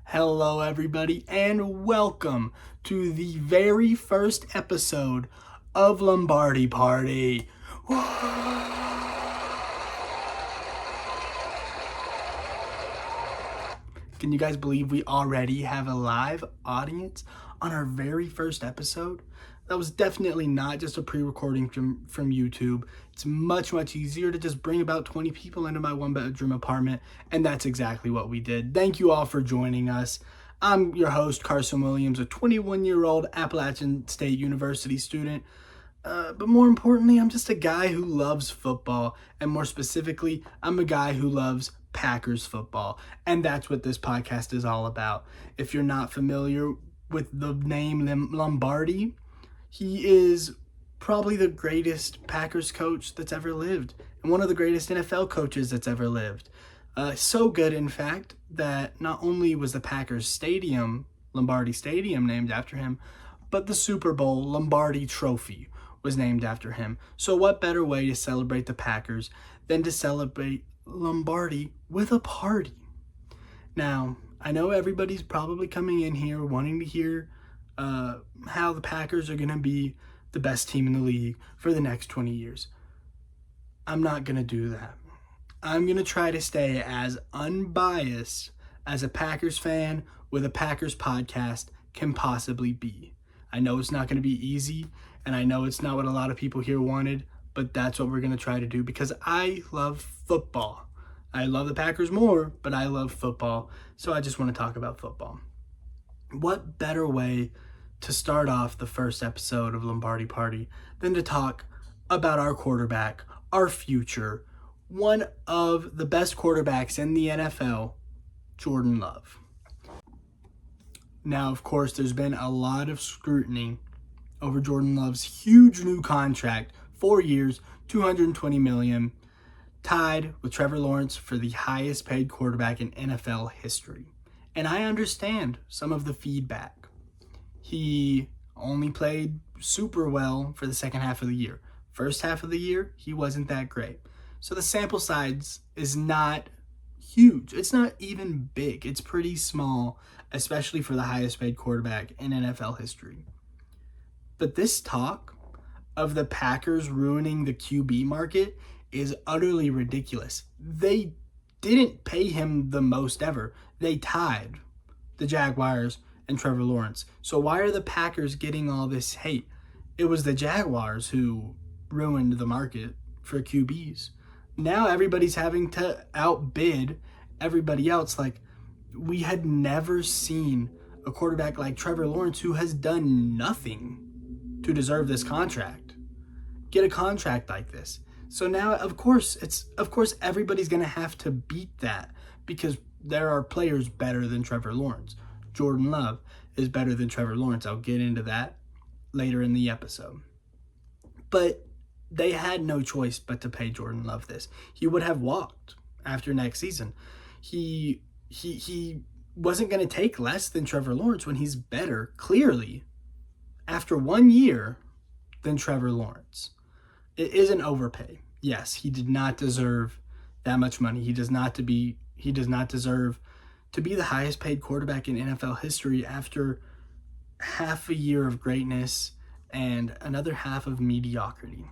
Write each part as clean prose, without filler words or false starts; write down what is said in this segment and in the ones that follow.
Hello, everybody, and welcome to the very first episode of Lombardi Party. Can you guys believe we already have a live audience on our very first episode? That was definitely not just a pre-recording from YouTube. It's much easier to just bring about 20 people into my one-bedroom apartment, and that's exactly what we did. Thank you all for joining us. I'm your host, Carsen Williams, a 21-year-old Appalachian State University student. But more importantly, I'm just a guy who loves football, and more specifically, I'm a guy who loves Packers football, and that's what this podcast is all about. If you're not familiar with the name Lombardi, he is probably the greatest Packers coach that's ever lived, and one of the greatest NFL coaches that's ever lived. So good, in fact, that not only was the Packers Stadium, Lombardi Stadium, named after him, but the Super Bowl Lombardi Trophy was named after him. So what better way to celebrate the Packers than to celebrate Lombardi with a party? Now, I know everybody's probably coming in here wanting to hear how the Packers are going to be the best team in the league for the next 20 years. I'm not going to do that. I'm going to try to stay as unbiased as a Packers fan with a Packers podcast can possibly be. I know it's not going to be easy, and I know it's not what a lot of people here wanted, but that's what we're going to try to do because I love football. I love the Packers more, but I love football, so I just want to talk about football. What better way to start off the first episode of Lombardi Party than to talk about our quarterback, our future, one of the best quarterbacks in the NFL, Jordan Love. Now, of course, there's been a lot of scrutiny over Jordan Love's huge new contract, 4 years, $220 million, tied with Trevor Lawrence for the highest paid quarterback in NFL history. And I understand some of the feedback. He only played super well for the second half of the year. First half of the year, he wasn't that great. So the sample size is not huge. It's not even big. It's pretty small, especially for the highest paid quarterback in NFL history. But this talk of the Packers ruining the QB market is utterly ridiculous. They didn't pay him the most ever. They tied the Jaguars and Trevor Lawrence. So why are the Packers getting all this hate? It was the Jaguars who ruined the market for QBs. Now everybody's having to outbid everybody else. Like, we had never seen a quarterback like Trevor Lawrence, who has done nothing to deserve this contract, get a contract like this. So now, of course, everybody's going to have to beat that because there are players better than Trevor Lawrence. Jordan Love is better than Trevor Lawrence. I'll get into that later in the episode. But they had no choice but to pay Jordan Love this. He would have walked after next season. He wasn't going to take less than Trevor Lawrence when he's better, clearly, after 1 year than Trevor Lawrence. It is an overpay. Yes, he did not deserve that much money. He does not deserve to be the highest paid quarterback in NFL history after half a year of greatness and another half of mediocrity.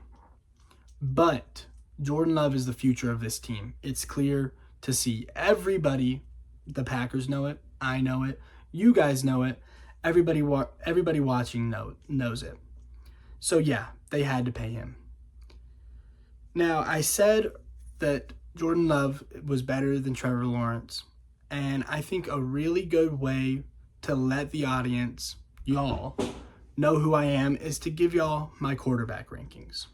But Jordan Love is the future of this team. It's clear to see. Everybody, the Packers know it. I know it. You guys know it. Everybody watching knows it. So yeah, they had to pay him. Now, I said that Jordan Love was better than Trevor Lawrence, and I think a really good way to let the audience, y'all, know who I am is to give y'all my quarterback rankings.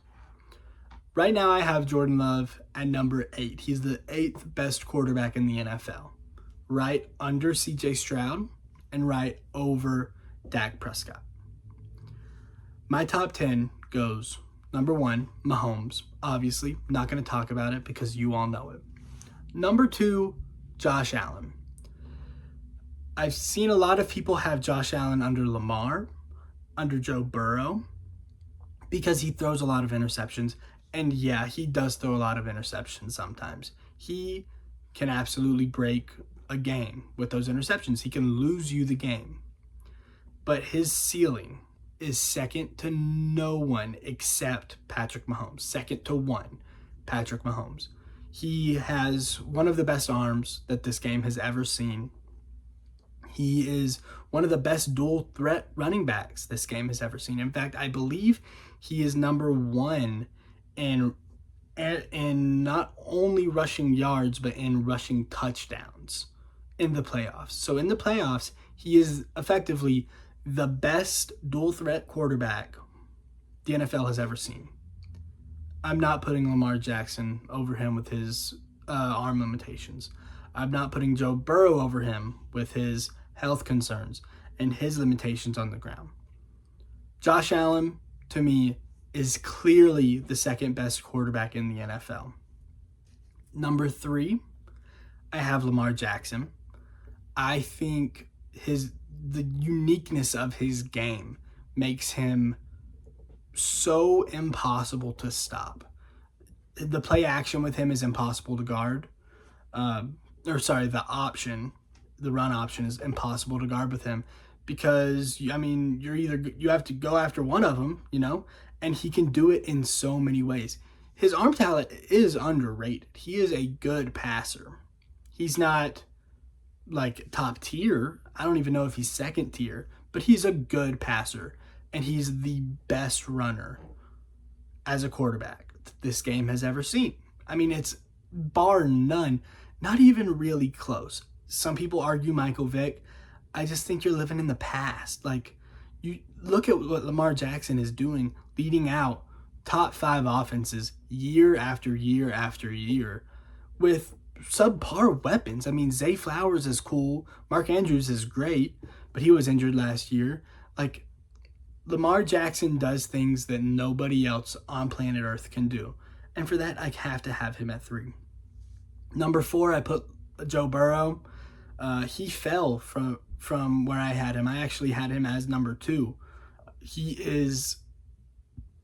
Right now, I have Jordan Love at number 8. He's the 8th best quarterback in the NFL, right under CJ Stroud and right over Dak Prescott. My top 10 goes number 1, Mahomes. Obviously, not going to talk about it because you all know it. Number 2, Josh Allen. I've seen a lot of people have Josh Allen under Lamar, under Joe Burrow, because he throws a lot of interceptions. And yeah, he does throw a lot of interceptions sometimes. He can absolutely break a game with those interceptions. He can lose you the game. But his ceiling is second to no one except Patrick Mahomes. Second to one, Patrick Mahomes. He has one of the best arms that this game has ever seen. He is one of the best dual threat running backs this game has ever seen. In fact, I believe he is number one in not only rushing yards, but in rushing touchdowns in the playoffs. So in the playoffs, he is effectively the best dual threat quarterback the NFL has ever seen. I'm not putting Lamar Jackson over him with his arm limitations. I'm not putting Joe Burrow over him with his health concerns and his limitations on the ground. Josh Allen, to me, is clearly the second best quarterback in the NFL. Number 3, I have Lamar Jackson. I think the uniqueness of his game makes him so impossible to stop. The play action with him is impossible to guard. The run option is impossible to guard with him because, you have to go after one of them, and he can do it in so many ways. His arm talent is underrated. He is a good passer. He's not like top tier. I don't even know if he's second tier, but he's a good passer, and he's the best runner as a quarterback this game has ever seen. It's bar none, not even really close. Some people argue Michael Vick. I just think you're living in the past. You look at what Lamar Jackson is doing, leading out top 5 offenses year after year after year with subpar weapons. Zay Flowers is cool. Mark Andrews is great, but he was injured last year. Lamar Jackson does things that nobody else on planet Earth can do. And for that, I have to have him at 3. Number 4, I put Joe Burrow. He fell from where I had him. I actually had him as number 2. He is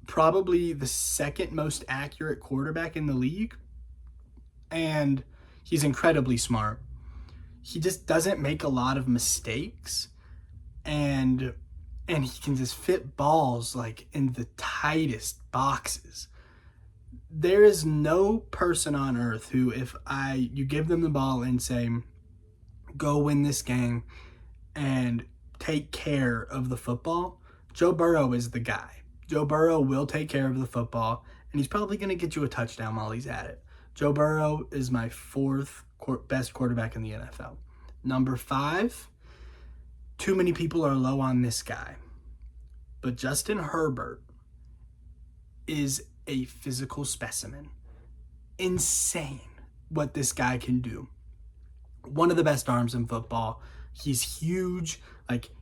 probably the second most accurate quarterback in the league. And he's incredibly smart. He just doesn't make a lot of mistakes. And he can just fit balls in the tightest boxes. There is no person on earth who, if you give them the ball and say, go win this game and take care of the football, Joe Burrow is the guy. Joe Burrow will take care of the football, and he's probably going to get you a touchdown while he's at it. Joe Burrow is my 4th best quarterback in the NFL. Number 5, too many people are low on this guy, but Justin Herbert is a physical specimen. Insane what this guy can do. One of the best arms in football. He's huge.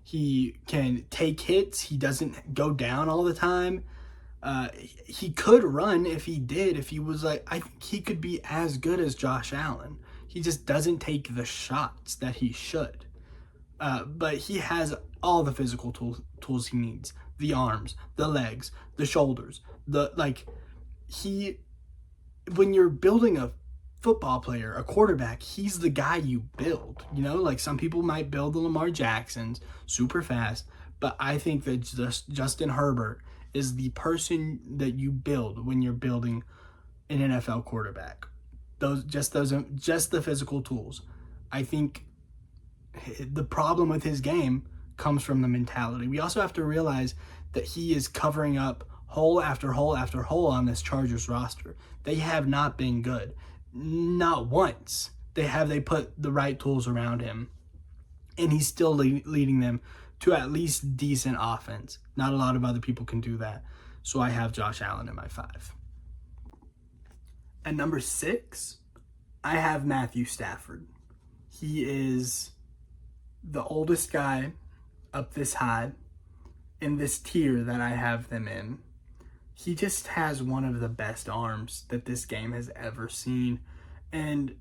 He can take hits. He doesn't go down all the time. He could run if he did. If he was I think he could be as good as Josh Allen. He just doesn't take the shots that he should. But he has all the physical tools he needs. The arms, the legs, the shoulders. When you're building a football player, a quarterback, he's the guy you build. Some people might build the Lamar Jacksons super fast, but I think that Justin Herbert is the person that you build when you're building an NFL quarterback. Just the physical tools. I think the problem with his game comes from the mentality. We also have to realize that he is covering up hole after hole after hole on this Chargers roster. They have not been good. Not once. They put the right tools around him, and he's still leading them to at least decent offense. Not a lot of other people can do that. So I have Josh Allen in my 5. At number 6, I have Matthew Stafford. He is the oldest guy up this high in this tier that I have them in. He just has one of the best arms that this game has ever seen. And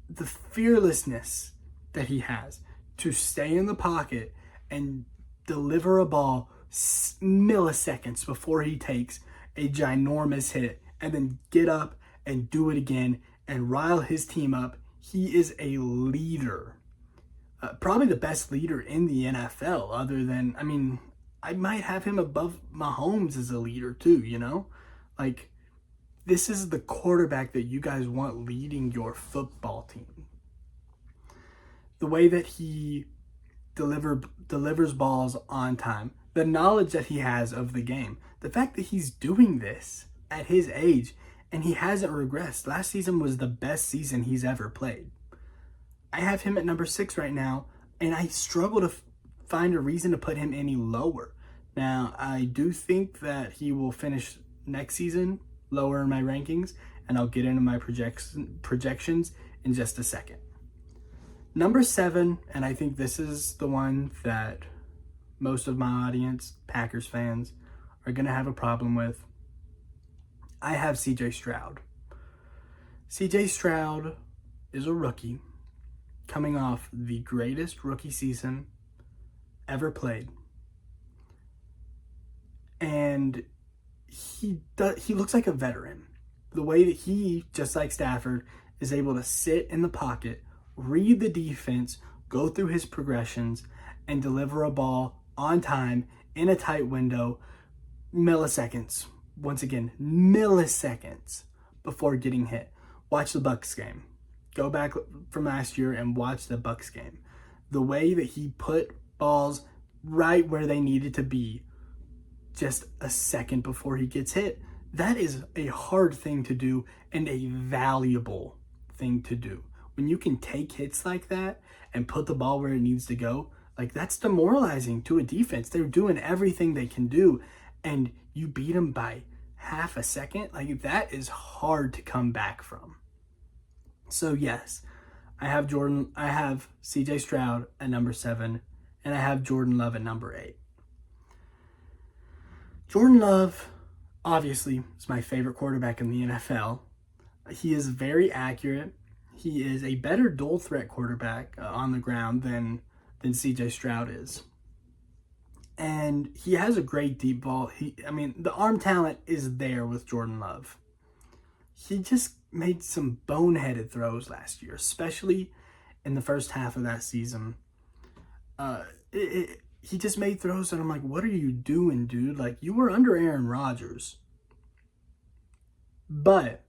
the fearlessness that he has to stay in the pocket and deliver a ball milliseconds before he takes a ginormous hit, and then get up and do it again and rile his team up. He is a leader probably the best leader in the NFL, other than, I mean, I might have him above Mahomes as a leader too, you know? Like, this is the quarterback that you guys want leading your football team. The way that he delivers balls on time, the knowledge that he has of the game, the fact that he's doing this at his age and he hasn't regressed. Last season was the best season he's ever played. I have him at number 6 right now, and I struggle to find a reason to put him any lower. Now, I do think that he will finish next season lower in my rankings, and I'll get into my projections in just a second. Number 7, and I think this is the one that most of my audience, Packers fans, are going to have a problem with. I have CJ Stroud. CJ Stroud is a rookie coming off the greatest rookie season ever played. And he looks like a veteran. The way that he, just like Stafford, is able to sit in the pocket, read the defense, go through his progressions, and deliver a ball on time in a tight window, milliseconds. Once again, milliseconds before getting hit. Watch the Bucs game. Go back from last year and watch the Bucs game. The way that he put balls right where they needed to be just a second before he gets hit, that is a hard thing to do and a valuable thing to do. When you can take hits like that and put the ball where it needs to go, like, that's demoralizing to a defense. They're doing everything they can do, and you beat them by half a second. Like, that is hard to come back from. So yes, I have CJ Stroud at number 7, and I have Jordan Love at number 8. Jordan Love, obviously, is my favorite quarterback in the NFL. He is very accurate. He is a better dual threat quarterback on the ground than CJ Stroud is. And he has a great deep ball. The arm talent is there with Jordan Love. He just made some boneheaded throws last year, especially in the first half of that season. He just made throws that I'm like, what are you doing, dude? Like, you were under Aaron Rodgers. But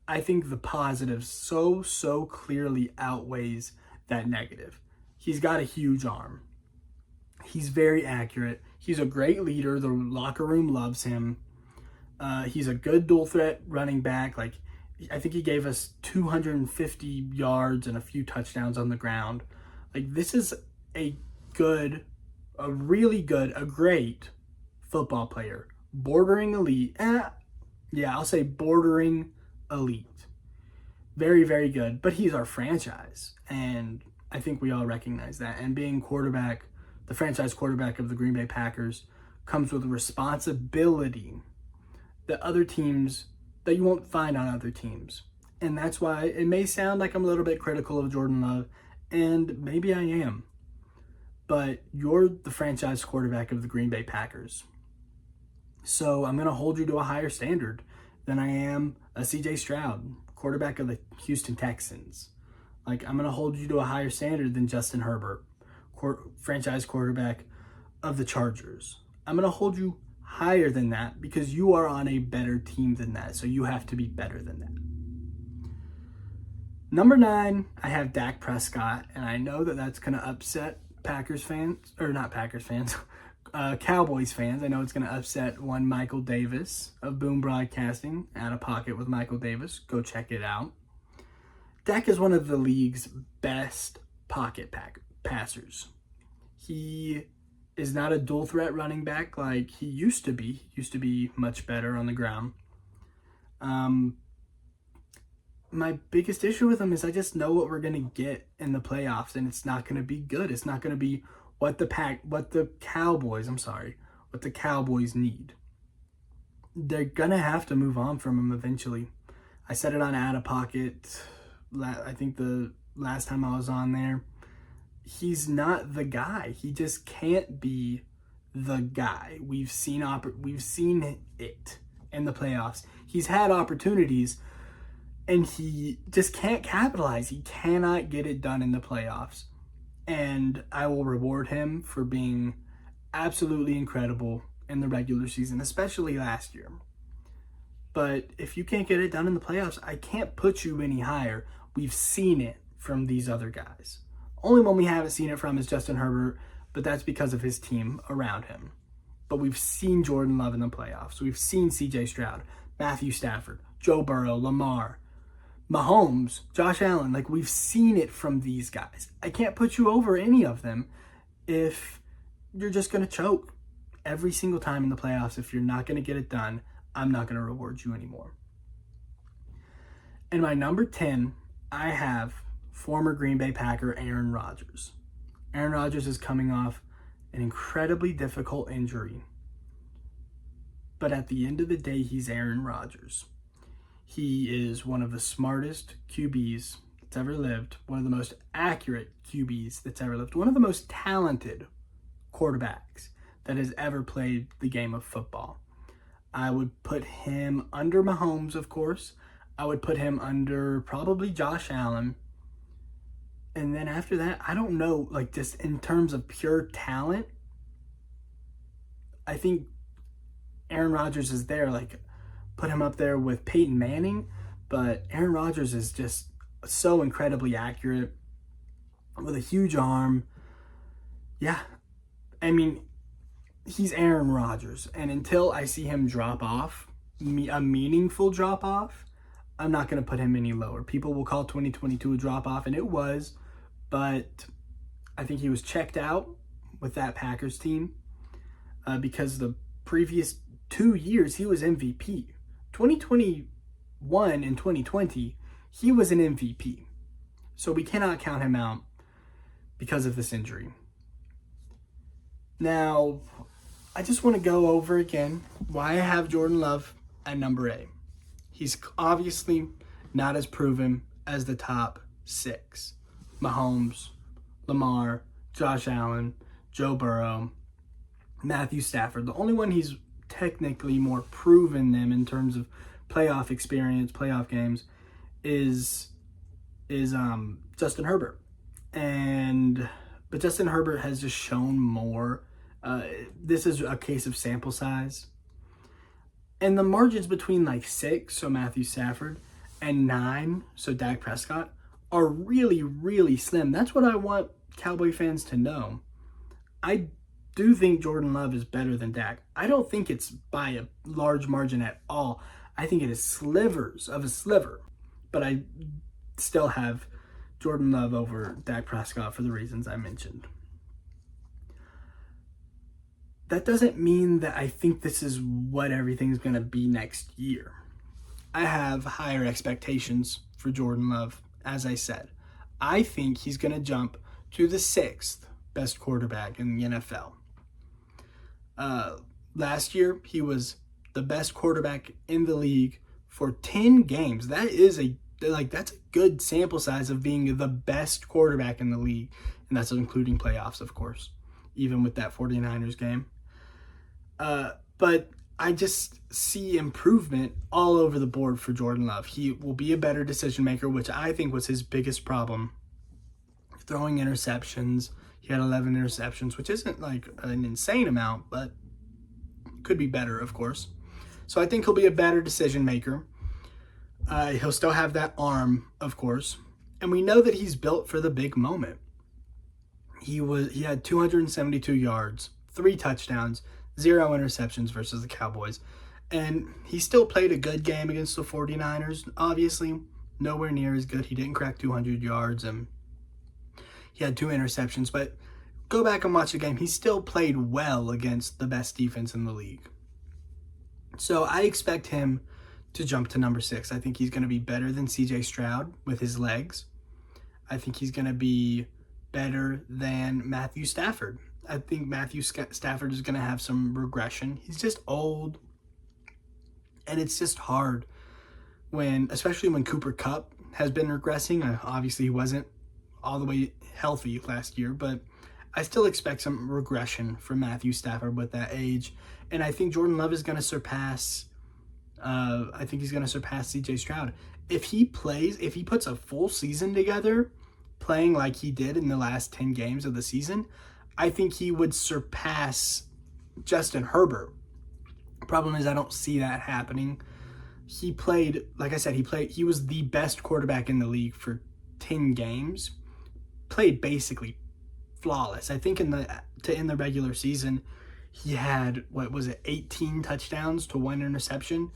I think the positive so clearly outweighs that negative. He's got a huge arm. He's very accurate. He's a great leader. The locker room loves him. He's a good dual threat running back. Like, I think he gave us 250 yards and a few touchdowns on the ground. Like, this is a great football player. Bordering elite. I'll say bordering elite. Very, very good. But he's our franchise. And I think we all recognize that. And being the franchise quarterback of the Green Bay Packers, comes with a responsibility that you won't find on other teams. And that's why it may sound like I'm a little bit critical of Jordan Love, and maybe I am. But you're the franchise quarterback of the Green Bay Packers. So I'm going to hold you to a higher standard than I am a CJ Stroud, quarterback of the Houston Texans. Like, I'm going to hold you to a higher standard than Justin Herbert, franchise quarterback of the Chargers. I'm going to hold you higher than that because you are on a better team than that. So you have to be better than that. Number 9, I have Dak Prescott. And I know that that's going to upset Cowboys fans. I know it's going to upset one Michael Davis of Boom Broadcasting, Out of Pocket with Michael Davis. Go check it out. Dak is one of the league's best pocket passers. He is not a dual threat running back like he used to be. He used to be much better on the ground. My biggest issue with him is I just know what we're going to get in the playoffs, and it's not going to be good. It's not going to be what the Cowboys need. They're going to have to move on from him eventually. I said it on Out of Pocket, I think the last time I was on there. He's not the guy. He just can't be the guy. We've seen it in the playoffs. He's had opportunities, and he just can't capitalize. He cannot get it done in the playoffs. And I will reward him for being absolutely incredible in the regular season, especially last year. But if you can't get it done in the playoffs, I can't put you any higher. We've seen it from these other guys. Only one we haven't seen it from is Justin Herbert, but that's because of his team around him. But we've seen Jordan Love in the playoffs. We've seen C.J. Stroud, Matthew Stafford, Joe Burrow, Lamar, Mahomes, Josh Allen. Like, we've seen it from these guys. I can't put you over any of them if you're just going to choke every single time in the playoffs. If you're not going to get it done, I'm not going to reward you anymore. And my number 10, I have former Green Bay Packer Aaron Rodgers. Aaron Rodgers is coming off an incredibly difficult injury. But at the end of the day, he's Aaron Rodgers. He is one of the smartest QBs that's ever lived, one of the most accurate QBs that's ever lived, one of the most talented quarterbacks that has ever played the game of football. I would put him under Mahomes, of course. I would put him under probably Josh Allen. And then after that, I don't know, like, just in terms of pure talent, I think Aaron Rodgers is there. Like, put him up there with Peyton Manning, but Aaron Rodgers is just so incredibly accurate with a huge arm. Yeah, I mean, he's Aaron Rodgers, and until I see him drop off, a meaningful drop off, I'm not going to put him any lower. People will call 2022 a drop off, and it was, but I think he was checked out with that Packers team because the previous 2 years he was MVP. 2021 and 2020, he was an MVP. So we cannot count him out because of this injury. Now, I just want to go over again why I have Jordan Love at number 8. He's obviously not as proven as the top 6. Mahomes, Lamar, Josh Allen, Joe Burrow, Matthew Stafford. The only one he's technically more proven them in terms of playoff experience, playoff games, is Justin Herbert. But Justin Herbert has just shown more. This is a case of sample size. And the margins between like 6, so Matthew Stafford, and 9, so Dak Prescott, are really, really slim. That's what I want Cowboy fans to know. I do think Jordan Love is better than Dak. I don't think it's by a large margin at all. I think it is slivers of a sliver. But I still have Jordan Love over Dak Prescott for the reasons I mentioned. That doesn't mean that I think this is what everything's going to be next year. I have higher expectations for Jordan Love, as I said. I think he's going to jump to the 6th best quarterback in the NFL. Last year, he was the best quarterback in the league for 10 games. That's a good sample size of being the best quarterback in the league. And that's including playoffs, of course, even with that 49ers game. But I just see improvement all over the board for Jordan Love. He will be a better decision maker, which I think was his biggest problem. Throwing interceptions. He had 11 interceptions, which isn't like an insane amount, but could be better, of course. So I think he'll be a better decision maker. He'll still have that arm, of course. And we know that he's built for the big moment. He had 272 yards, 3 touchdowns, 0 interceptions versus the Cowboys. And he still played a good game against the 49ers. Obviously, nowhere near as good. He didn't crack 200 yards and he had 2 interceptions. But go back and watch the game. He still played well against the best defense in the league. So I expect him to jump to number 6. I think he's going to be better than C.J. Stroud with his legs. I think he's going to be better than Matthew Stafford. I think Matthew Stafford is going to have some regression. He's just old. And it's just hard especially when Cooper Kupp has been regressing. Obviously, he wasn't all the way healthy last year, but I still expect some regression from Matthew Stafford with that age. And I think Jordan Love is going to surpass, he's going to surpass C.J. Stroud. if he puts a full season together, playing like he did in the last 10 games of the season, I think he would surpass Justin Herbert. Problem is, I don't see that happening. He played, like I said, he was the best quarterback in the league for 10 games. Played basically flawless. I think to end the regular season, he had, 18 touchdowns to 1 interception.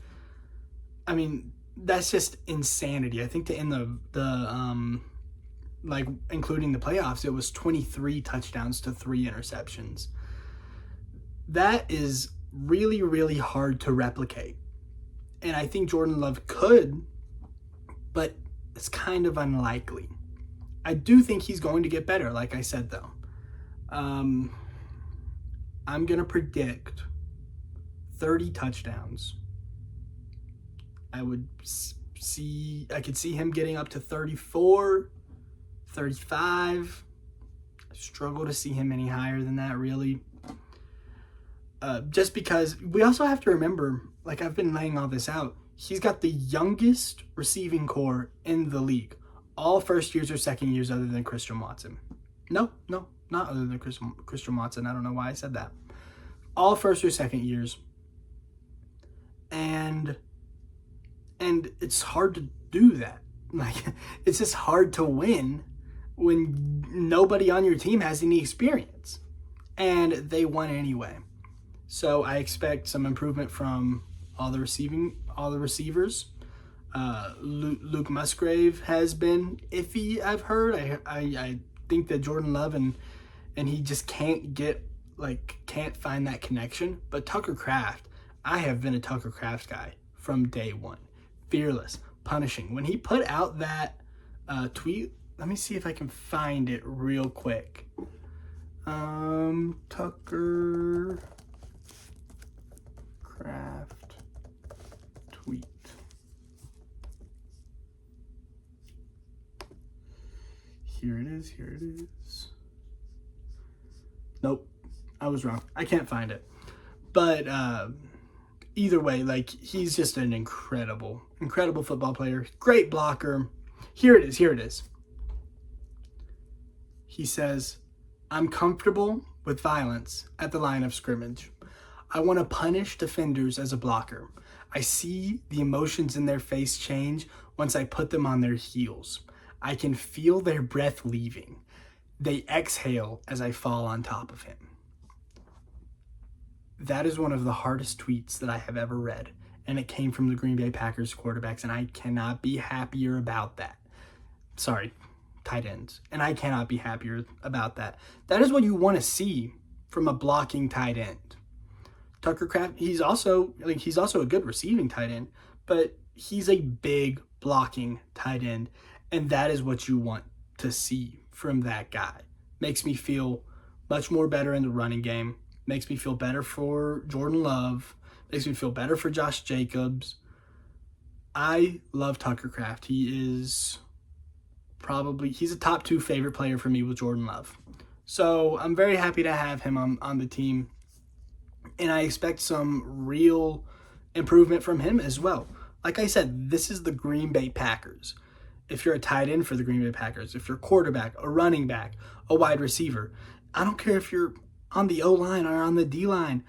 I mean, that's just insanity. I think to end the including the playoffs, it was 23 touchdowns to 3 interceptions. That is really, really hard to replicate. And I think Jordan Love could, but it's kind of unlikely. I do think he's going to get better, like I said, though. I'm going to predict 30 touchdowns. I could see him getting up to 34, 35. I struggle to see him any higher than that, really. Just because we also have to remember, like I've been laying all this out, he's got the youngest receiving core in the league. All first years or second years other than Christian Watson. No, not other than Christian Watson. I don't know why I said that. All first or second years. And it's hard to do that. Like, it's just hard to win when nobody on your team has any experience. And they won anyway. So I expect some improvement from all the receivers. Luke Musgrave has been iffy, I've heard. I think that Jordan Love and he just can't find that connection. But Tucker Kraft, I have been a Tucker Kraft guy from day one. Fearless, punishing. When he put out that tweet, let me see if I can find it real quick. Tucker Kraft tweet. Here it is. Nope, I was wrong. I can't find it. But either way, like, he's just an incredible football player. Great blocker. Here it is. He says, "I'm comfortable with violence at the line of scrimmage. I want to punish defenders as a blocker. I see the emotions in their face change once I put them on their heels. I can feel their breath leaving. They exhale as I fall on top of him." That is one of the hardest tweets that I have ever read, and it came from the Green Bay Packers quarterbacks, and I cannot be happier about that. Sorry, tight ends. And I cannot be happier about that. That is what you want to see from a blocking tight end. Tucker Kraft, he's also a good receiving tight end, but he's a big blocking tight end, and that is what you want to see from that guy. Makes me feel much more better in the running game. Makes me feel better for Jordan Love. Makes me feel better for Josh Jacobs. I love Tucker Kraft. He's a top 2 favorite player for me with Jordan Love. So I'm very happy to have him on the team. And I expect some real improvement from him as well. Like I said, this is the Green Bay Packers. If you're a tight end for the Green Bay Packers, if you're a quarterback, a running back, a wide receiver, I don't care if you're on the O-line or on the D-line.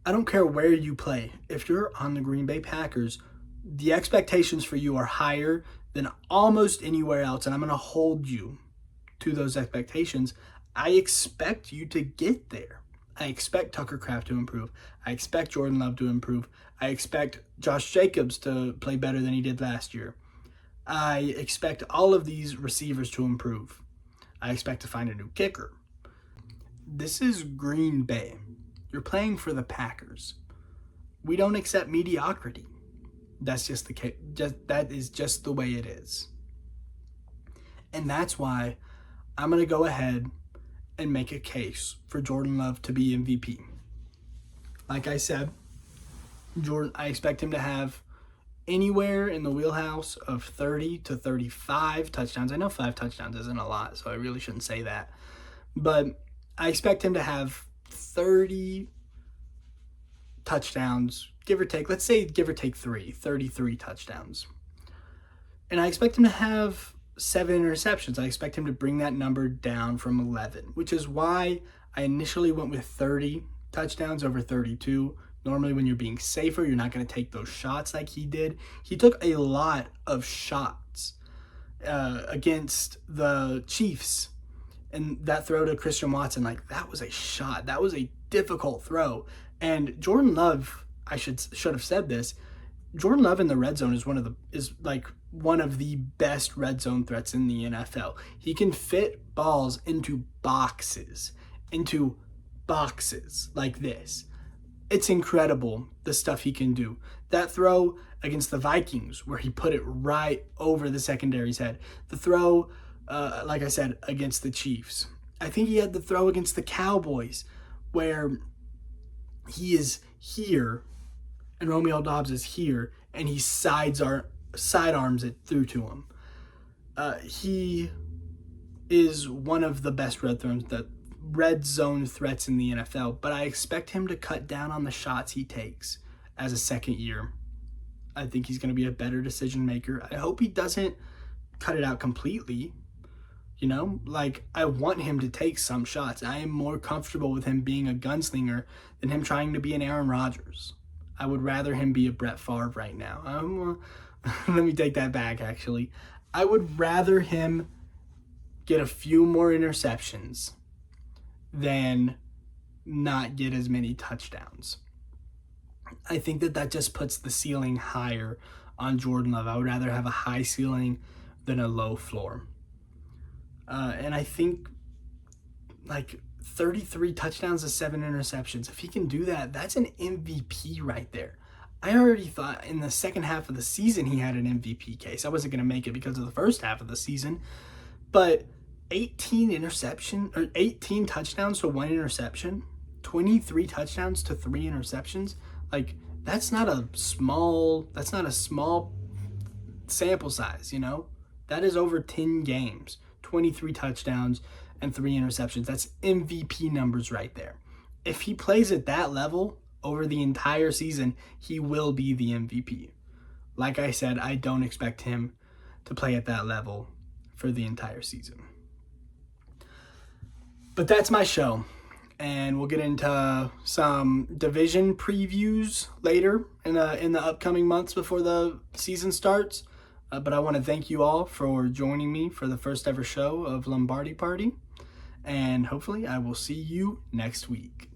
I don't care where you play. If you're on the Green Bay Packers, the expectations for you are higher than almost anywhere else, and I'm going to hold you to those expectations. I expect you to get there. I expect Tucker Kraft to improve. I expect Jordan Love to improve. I expect Josh Jacobs to play better than he did last year. I expect all of these receivers to improve. I expect to find a new kicker. This is Green Bay. You're playing for the Packers. We don't accept mediocrity. That's just the case. That is just the way it is. And that's why I'm going to go ahead and make a case for Jordan Love to be MVP. Like I said, I expect him to have anywhere in the wheelhouse of 30 to 35 touchdowns. I know 5 touchdowns isn't a lot, so I really shouldn't say that. But I expect him to have 30 touchdowns, give or take. Let's say give or take 33 touchdowns. And I expect him to have 7 interceptions. I expect him to bring that number down from 11, which is why I initially went with 30 touchdowns over 32. Normally, when you're being safer, you're not going to take those shots like he did. He took a lot of shots against the Chiefs. And that throw to Christian Watson, like, that was a shot. That was a difficult throw. And Jordan Love, I should have said this, Jordan Love in the red zone is one of the best red zone threats in the NFL. He can fit balls into boxes like this. It's incredible the stuff he can do. That throw against the Vikings where he put it right over the secondary's head. The throw, like I said, against the Chiefs. I think he had the throw against the Cowboys where he is here and Romeo Doubs is here and he sidearms it through to him. He is one of the best red zone threats in the NFL, but I expect him to cut down on the shots he takes as a second year. I think he's going to be a better decision maker. I hope he doesn't cut it out completely. You know, like, I want him to take some shots. I am more comfortable with him being a gunslinger than him trying to be an Aaron Rodgers. I would rather him be a Brett Favre right now. Let me take that back, actually. I would rather him get a few more interceptions than not get as many touchdowns. I think that just puts the ceiling higher on Jordan Love. I would rather have a high ceiling than a low floor. And I think, like, 33 touchdowns to 7 interceptions. If he can do that, that's an MVP right there. I already thought in the second half of the season he had an MVP case. I wasn't going to make it because of the first half of the season. But 18 touchdowns to 1 interception, 23 touchdowns to 3 interceptions. Like, that's not a small sample size, you know? That is over 10 games. 23 touchdowns and 3 interceptions. That's MVP numbers right there. If he plays at that level over the entire season, he will be the MVP. Like I said, I don't expect him to play at that level for the entire season. But that's my show. And we'll get into some division previews later in the upcoming months before the season starts. But I want to thank you all for joining me for the first ever show of Lombardi Party. And hopefully I will see you next week.